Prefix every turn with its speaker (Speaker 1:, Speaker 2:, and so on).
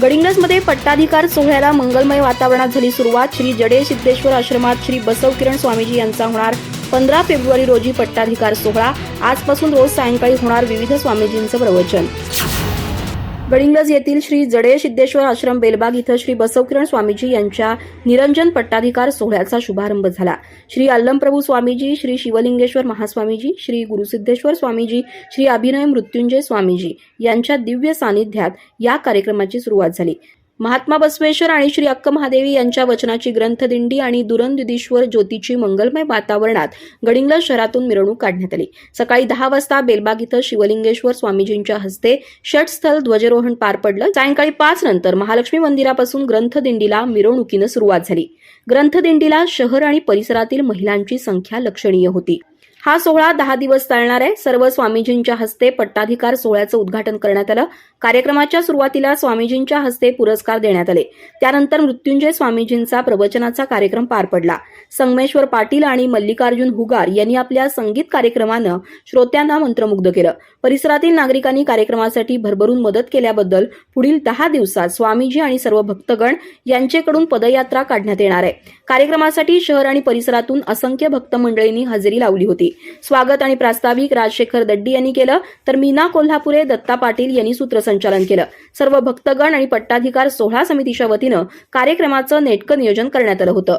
Speaker 1: गडिंग्लजमध्ये पट्टाधिकार सोहळ्याला मंगलमय वातावरणात झाली सुरुवात। श्री जडे सिद्धेश्वर आश्रमात श्री बसव किरण स्वामीजी यांचा होणार 15 फेब्रुवारी रोजी पट्टाधिकार सोहळा। आजपासून रोज सायंकाळी होणार विविध स्वामीजींचं प्रवचन। गडिंग्लज येथील श्री जडे सिद्धेश्वर आश्रम बेलबाग इथं श्री बसव किरण स्वामीजी यांच्या निरंजन पट्टाधिकार सोहळ्याचा शुभारंभ झाला। श्री अल्लमप्रभू स्वामीजी, श्री शिवलिंगेश्वर महास्वामीजी, श्री गुरुसिद्धेश्वर स्वामीजी, श्री अभिनय मृत्युंजय स्वामीजी यांच्या दिव्य सानिध्यात या कार्यक्रमाची सुरुवात झाली। महात्मा बसवेश्वर आणि श्री अक्क महादेवी यांच्या वचनाची ग्रंथदिंडी आणि दुरंदुदीश्वर ज्योतीची मंगलमय वातावरणात गडिंग्लज शहरातून मिरवणूक काढण्यात आली। सकाळी 10 वाजता बेलबाग इथं शिवलिंगेश्वर स्वामीजींच्या हस्ते षटस्थल ध्वजारोहण पार पडलं। सायंकाळी 5 नंतर महालक्ष्मी मंदिरापासून ग्रंथदिंडीला मिरवणुकीनं सुरुवात झाली। ग्रंथदिंडीला शहर आणि परिसरातील महिलांची संख्या लक्षणीय होती। हा सोहळा 10 दिवस चालणार आहे। सर्व स्वामीजींच्या हस्ते पट्टाधिकार सोहळ्याचं उद्घाटन करण्यात आलं। कार्यक्रमाच्या सुरुवातीला स्वामीजींच्या हस्ते पुरस्कार देण्यात आले। त्यानंतर मृत्युंजय स्वामीजींचा प्रवचनाचा कार्यक्रम पार पडला। संगमेश्वर पाटील आणि मल्लिकार्जुन हुगार यांनी आपल्या संगीत कार्यक्रमानं श्रोत्यांना मंत्रमुग्ध केलं। परिसरातील नागरिकांनी कार्यक्रमासाठी भरभरून मदत केल्याबद्दल पुढील 10 दिवसात स्वामीजी आणि सर्व भक्तगण यांच्याकडून पदयात्रा काढण्यात येणार आहे। कार्यक्रमासाठी शहर आणि परिसरातून असंख्य भक्त मंडळींनी हजेरी लावली होती। स्वागत आणि प्रास्ताविक राजशेखर दड्डी यांनी केलं, तर मीना कोल्हापुरे, दत्ता पाटील यांनी सूत्रसंचालन केलं। सर्व भक्तगण आणि पट्टाधिकार सोहळा समितीच्या वतीनं कार्यक्रमाचं नेटकं नियोजन करण्यात आलं होतं।